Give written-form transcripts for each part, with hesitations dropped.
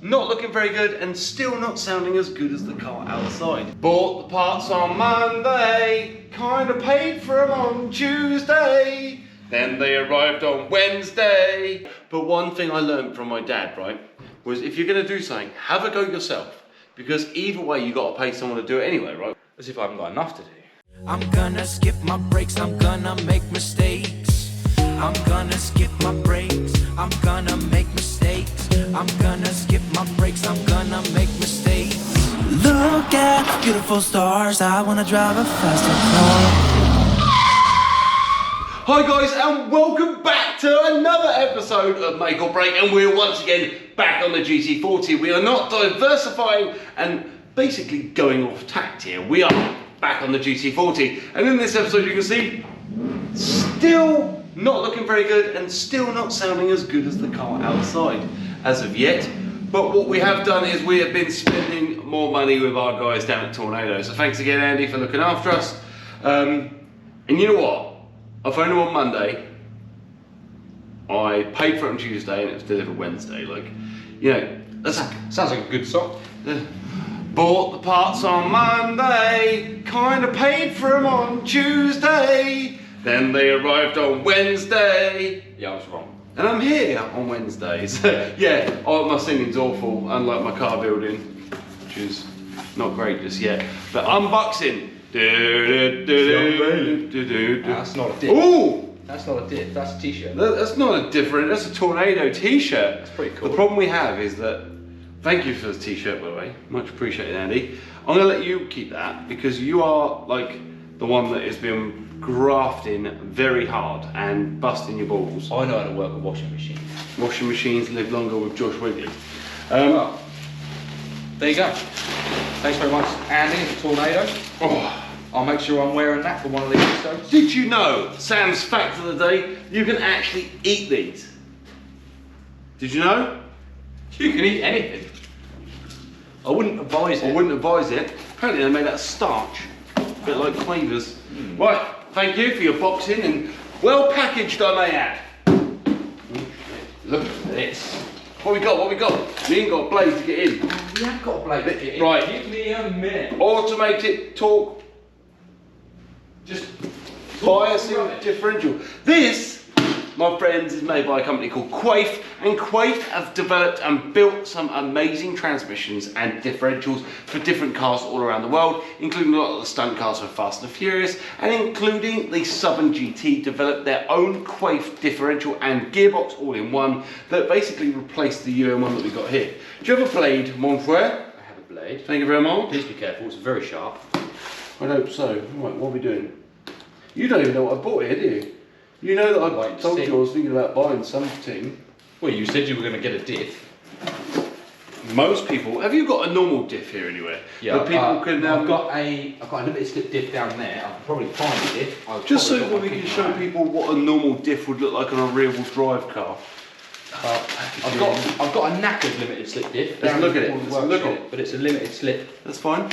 not looking very good and still not sounding as good as the car outside. Bought the parts on Monday, kinda paid for them on Tuesday, then they arrived on Wednesday. But one thing I learned from my dad, right, was if you're gonna do something, have a go yourself. Because either way, you gotta pay someone to do it anyway, right? As if I haven't got enough to do. I'm gonna skip my breaks, I'm gonna make mistakes. I'm gonna skip my breaks, I'm gonna make mistakes. I'm gonna skip my breaks, I'm gonna make mistakes. Look at beautiful stars, I wanna drive a faster car. Hi guys, and welcome back to another episode of Make or Break, and we're once again back on the GT40. We are not diversifying and basically going off tact here. We are back on the GT40, and in this episode you can see, still not looking very good and still not sounding as good as the car outside as of yet. But what we have done is we have been spending more money with our guys down at Tornado. So thanks again, Andy, for looking after us. And you know what? I phoned him on Monday. I paid for it on Tuesday, and it was delivered Wednesday. Like, you know, that sounds like a good song. Bought the parts on Monday, kinda paid for them on Tuesday, then they arrived on Wednesday. Yeah, I was wrong. And I'm here on Wednesdays. Yeah, my singing's awful, unlike my car building, which is not great just yet. But unboxing. That's not a diff. Ooh! That's not a diff, that's a t-shirt. That's not a different, that's a Tornado t-shirt. That's pretty cool. The problem we have is that, thank you for the t-shirt by the way, much appreciated, Andy. I'm gonna let you keep that because you are like the one that has been grafting very hard and busting your balls. I know how to work a washing machine. Washing machines live longer with Josh Wigley. Well, there you go. Thanks very much, Andy, the Tornado. Oh. I'll make sure I'm wearing that for one of these episodes. Did you know, Sam's fact of the day, you can actually eat these? Did you know? You can eat anything. I wouldn't advise it. I wouldn't advise it. Apparently they made that starch. A bit like Quaife. Right, thank you for your boxing and well packaged, I may add. Look at this. What we got, what we got? We ain't got a blade to get in. We have got a blade to get in. Right. Give me a minute. Automated torque. Just Biasing differential. This, my friends, is made by a company called Quaife, and Quaife have developed and built some amazing transmissions and differentials for different cars all around the world, including a lot of the stunt cars for Fast and Furious, and including the Southern GT developed their own Quaife differential and gearbox all in one that basically replaced the UM1 that we got here. Do you have a blade, mon frère? I have a blade. Thank you very much. Please be careful, it's very sharp. I hope so. Right, what are we doing? You don't even know what I bought here, do you? You know that I told you I was thinking about buying something. Well, you said you were going to get a diff. Most people, have you got a normal diff here anywhere? Yeah, but people can. I've got a limited slip diff down there. I can probably find a diff. Just so that we can show people what a normal diff would look like on a rear-wheel drive car. I've got a knackered limited slip diff. Let's look at it. Let's look at it. But it's a limited slip. That's fine.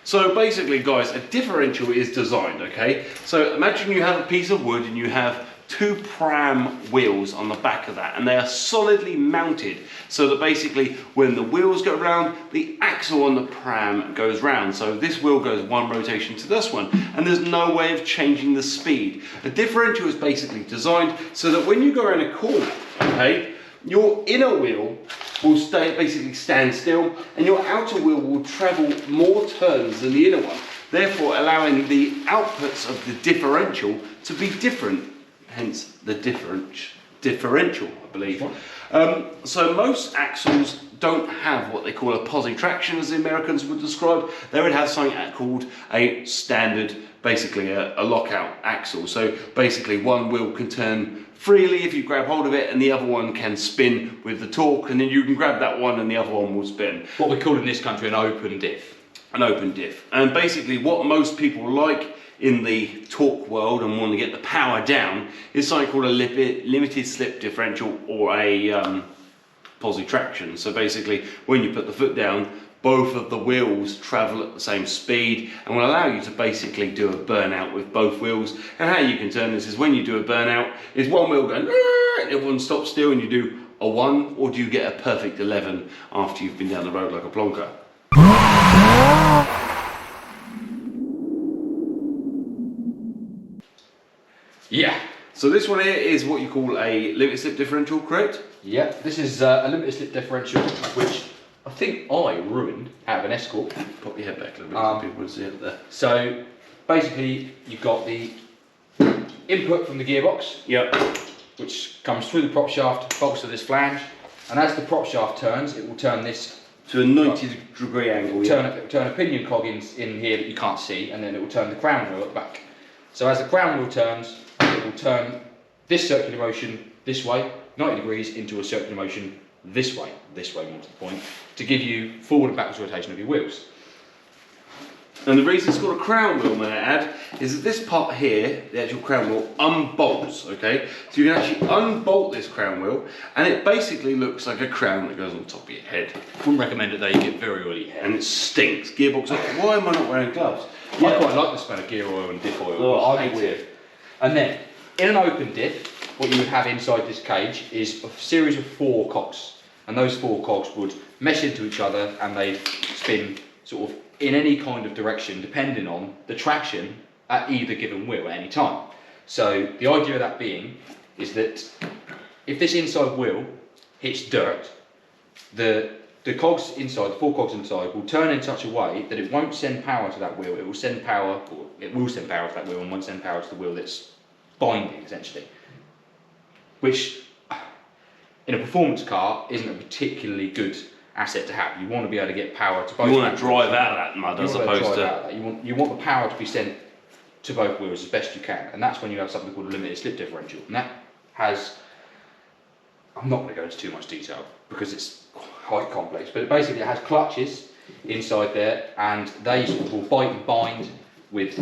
So basically, guys, a differential is designed, okay? So imagine you have a piece of wood and you have two pram wheels on the back of that, and they are solidly mounted so that basically when the wheels go round, the axle on the pram goes round. So this wheel goes one rotation to this one, and there's no way of changing the speed. A differential is basically designed so that when you go around a corner, okay, your inner wheel will basically stand still, and your outer wheel will travel more turns than the inner one, therefore allowing the outputs of the differential to be different, hence the differential, I believe. So most axles don't have what they call a posi traction, as the Americans would describe. They would have something called a standard, basically a lockout axle. So basically one wheel can turn freely if you grab hold of it, and the other one can spin with the torque, and then you can grab that one and the other one will spin. What we call in this country an open diff. An open diff. And basically what most people like in the torque world and want to get the power down is something called a limited slip differential or a posi traction. So basically when you put the foot down, both of the wheels travel at the same speed and will allow you to basically do a burnout with both wheels. And how you can turn this is when you do a burnout, is one wheel going and everyone stops still, and you do a 1 or do you get a perfect 11 after you've been down the road like a plonker? Yeah. So this one here is what you call a limited slip differential, correct? Yeah, this is a limited slip differential, which I think I ruined out of an Escort. Pop your head back a little bit so people can see it there. So basically, you've got the input from the gearbox, Yep. which comes through the prop shaft, bolts to this flange, and as the prop shaft turns, it will turn this To a 90-degree angle. turn a pinion cog in here that you can't see, and then it will turn the crown wheel at the back. So as the crown wheel turns, it will turn this circular motion this way, 90 degrees, into a circular motion this way more to the point, to give you forward and backwards rotation of your wheels. And the reason it's called a crown wheel, may I add, is that this part here, the actual crown wheel, unbolts, okay? So you can actually unbolt this crown wheel, and it basically looks like a crown that goes on top of your head. Wouldn't recommend it though, you get very oily hair. And it stinks. Gearbox, why am I not wearing gloves? I quite like the smell of gear oil and diff oil. Oh, I I hate think weird. And then, in an open diff, what you would have inside this cage is a series of 4 cogs. And those 4 cogs would mesh into each other and they'd spin sort of in any kind of direction depending on the traction at either given wheel at any time. So the idea of that being is that if this inside wheel hits dirt, the cogs inside, the 4 cogs inside, will turn in such a way that it won't send power to that wheel. It will send power to that wheel and won't send power to the wheel that's binding, essentially. Which, in a performance car, isn't a particularly good asset to have. You want to be able to get power to both. You want to drive out of that mud as opposed to... You want the power to be sent to both wheels as best you can, and that's when you have something called a limited slip differential. And that has... I'm not going to go into too much detail because it's quite complex, but basically it has clutches inside there, and they sort of will bite and bind with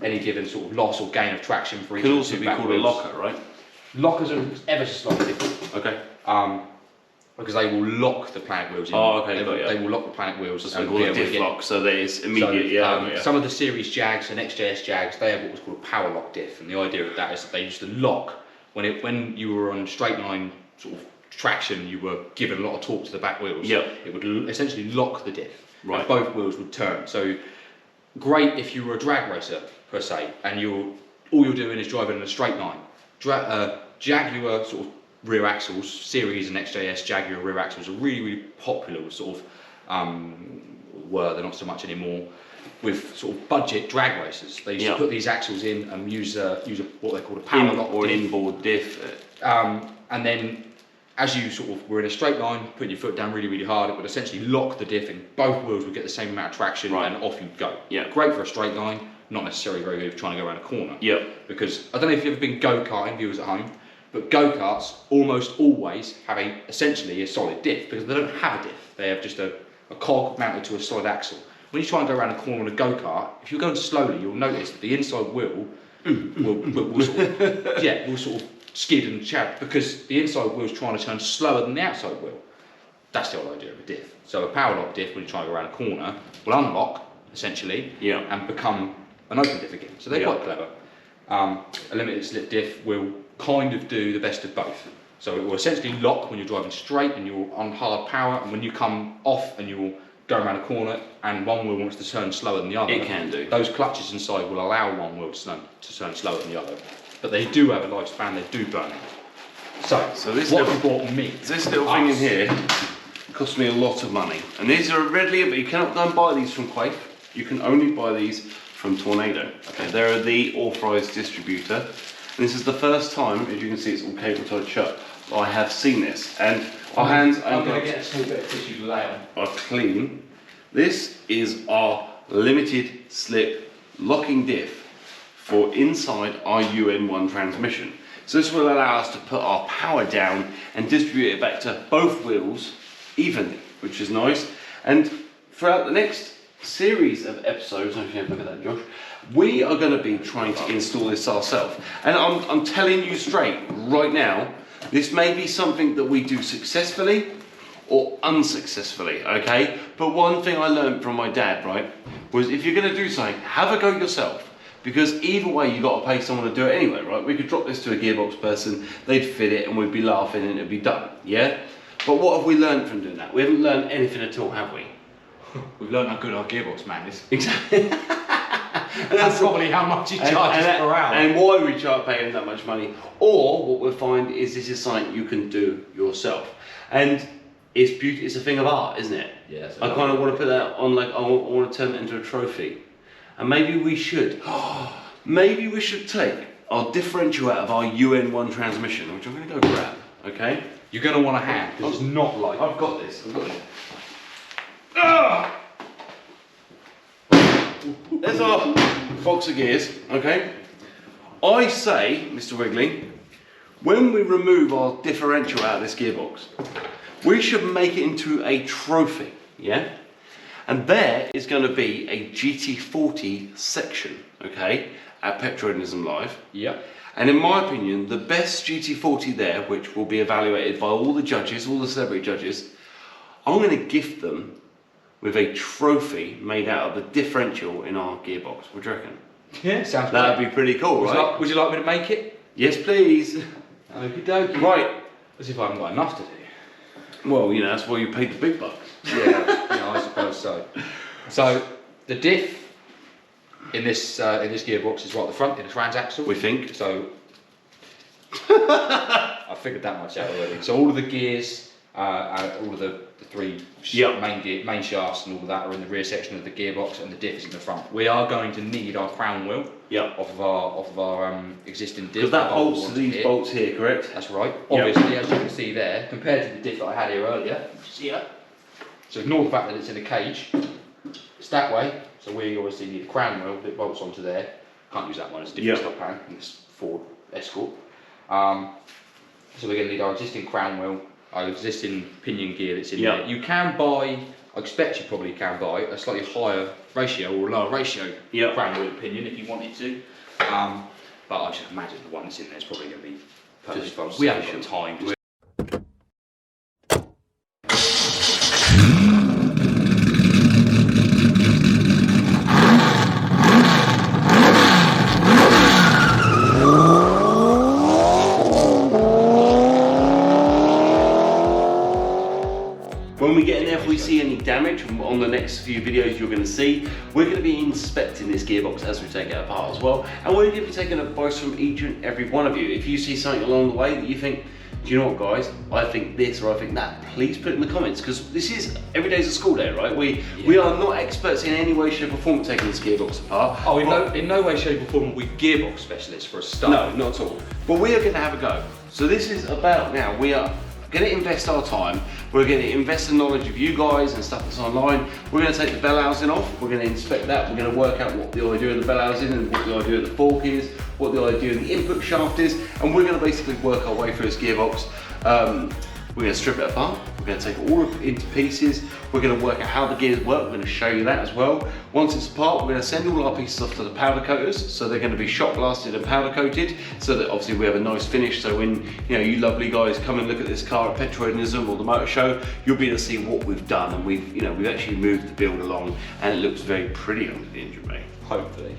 any given sort of loss or gain of traction for each. It could also be called a locker, right? Lockers are ever so slightly different. Okay. Because they will lock the planet wheels in. Oh, okay. They will lock the planet wheels. So called a diff lock, so that is immediate. Some of the series Jags and XJS Jags, they have what was called a power lock diff, and the idea of that is that they used to lock when you were on straight line sort of traction, you were given a lot of torque to the back wheels. Yep. It would essentially lock the diff. Right. And both wheels would turn. So great if you were a drag racer per se, and all you're doing is driving in a straight line. Jaguar sort of rear axles, series and XJS Jaguar rear axles are really, really popular with sort of, they're not so much anymore, with sort of budget drag racers. They used to put these axles in and use what they call a power lock or diff. an inboard diff. And then as you sort of were in a straight line, putting your foot down really, really hard, it would essentially lock the diff and both wheels would get the same amount of traction and off you'd go. Yeah. Great for a straight line, not necessarily very good for trying to go around a corner. Yep. Because, I don't know if you've ever been go-karting, viewers at home, but go-karts almost always have essentially a solid diff because they don't have a diff. They have just a cog mounted to a solid axle. When you try and go around a corner on a go-kart, if you're going slowly, you'll notice that the inside wheel will sort of skid and chab because the inside wheel is trying to turn slower than the outside wheel. That's the whole idea of a diff. So a power lock diff, when you try and go around a corner, will unlock essentially and become an open diff again. So they're quite clever. A limited slip diff will kind of do the best of both. So it will essentially lock when you're driving straight and you're on hard power, and when you come off and you'll go around a corner and one wheel wants to turn slower than the other. It can do. Those clutches inside will allow one wheel to turn slower than the other. But they do have a lifespan, they do burn out. So this what little, bought me? This little thing in here cost me a lot of money. And these are readily, you cannot go and buy these from Quaife. You can only buy these from Tornado. Okay, they're the authorised distributor. And this is the first time, as you can see, it's all cable tied shut, I have seen this. And our hands and gloves get a small bit of tissue to lay on. are clean. This is our limited slip locking diff for inside our UN1 transmission. So this will allow us to put our power down and distribute it back to both wheels evenly, which is nice. And throughout the next series of episodes, if you have a look at that, Josh, we are going to be trying to install this ourselves. And I'm telling you straight, right now, this may be something that we do successfully or unsuccessfully, okay? But one thing I learned from my dad, right, was if you're going to do something, have a go yourself. because either way you got to pay someone to do it anyway, right? We could drop this to a gearbox person, they'd fit it and we'd be laughing and it'd be done, yeah? But what have we learned from doing that? We haven't learned anything at all, have we? We've learned how good our gearbox man is. Exactly. And that's probably how much he charges per hour. And why we try to pay him that much money. Or what we'll find is this is something you can do yourself. And it's beauty, it's a thing of art, isn't it? Yeah. I kind of want to put that on, like, I want to turn it into a trophy. And maybe we should. Maybe we should take our differential out of our UN1 transmission, which I'm going to go grab, okay? You're going to want a hand, because it's not like... I've got this, I've got it. There's our box of gears, okay? I say, Mr. Wiggly, when we remove our differential out of this gearbox, we should make it into a trophy, yeah? And there is going to be a GT40 section, okay, at Petronism Live. Yep. And in my opinion, the best GT40 there, which will be evaluated by all the judges, all the celebrity judges, I'm going to gift them with a trophy made out of the differential in our gearbox. What do you reckon? Yeah, sounds good. That'd be pretty cool, right? Would you like me to make it? Yes, please. Okie dokie. Right. As if I haven't got enough to do. Well, you know, that's why you paid the big bucks. Yeah, I suppose so. So, the diff in this gearbox is right at the front in the transaxle. We think. So, I figured that much out already. So all of the gears, all of the three main shafts and all of that are in the rear section of the gearbox, and the diff is in the front. We are going to need our crown wheel off of our existing diff. Because that bolts to these bolts here, correct? That's right. Obviously, as you can see there, compared to the diff that I had here earlier, which is here. So ignore the fact that it's in a cage. It's that way. So we obviously need a crown wheel that bolts onto there. Can't use that one, it's a different stock pan in this Ford Escort. So we're going to need our existing crown wheel, our existing pinion gear that's in there. You can buy, I expect you probably can buy, a slightly higher ratio or lower ratio crown wheel pinion if you wanted to. But I should imagine the one that's in there is probably going to be perfectly fine. We haven't got time. When we get in there, if we see any damage on the next few videos you're going to see, we're going to be inspecting this gearbox as we take it apart as well. And we're going to be taking advice from each and every one of you. If you see something along the way that you think, do you know what guys, I think this or I think that, please put it in the comments, because this is, every day's a school day, right? We are not experts in any way, shape or form taking this gearbox apart. Oh, in no way, shape or form are we gearbox specialists for a start. No, not at all. But we are going to have a go. So this is about now, we are going to invest our time, we're going to invest the knowledge of you guys and stuff that's online. We're going to take the bell housing off, we're going to inspect that, we're going to work out what the idea of the bell housing and what the idea of the fork is, what the idea of the input shaft is, and we're going to basically work our way through this gearbox. We're going to strip it apart, we're going to take it all into pieces, we're going to work out how the gears work, we're going to show you that as well. Once it's apart, we're going to send all our pieces off to the powder coaters, so they're going to be shot blasted and powder coated, so that obviously we have a nice finish, so when you lovely guys come and look at this car at Petronism or the motor show, you'll be able to see what we've done, and we've actually moved the build along, and it looks very pretty under the engine bay. Hopefully.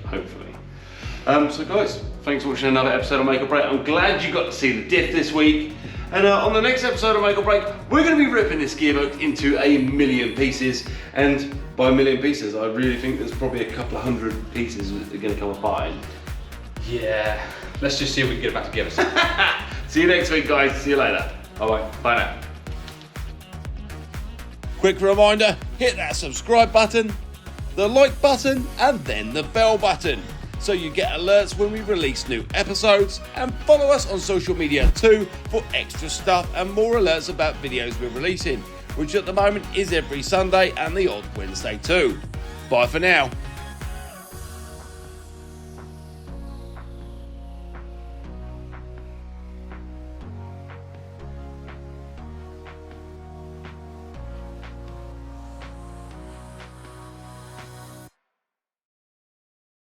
So guys, thanks for watching another episode of Make or Break. I'm glad you got to see the diff this week. And on the next episode of Make or Break, we're going to be ripping this gearbox into 1,000,000 pieces. And by 1,000,000 pieces, I really think there's probably a couple of hundred pieces that are going to come apart. Yeah, let's just see if we can get it back together. See you next week, guys. See you later. Alright, Bye now. Quick reminder, hit that subscribe button, the like button, and then the bell button, so you get alerts when we release new episodes, and follow us on social media too for extra stuff and more alerts about videos we're releasing, which at the moment is every Sunday and the odd Wednesday too. Bye for now.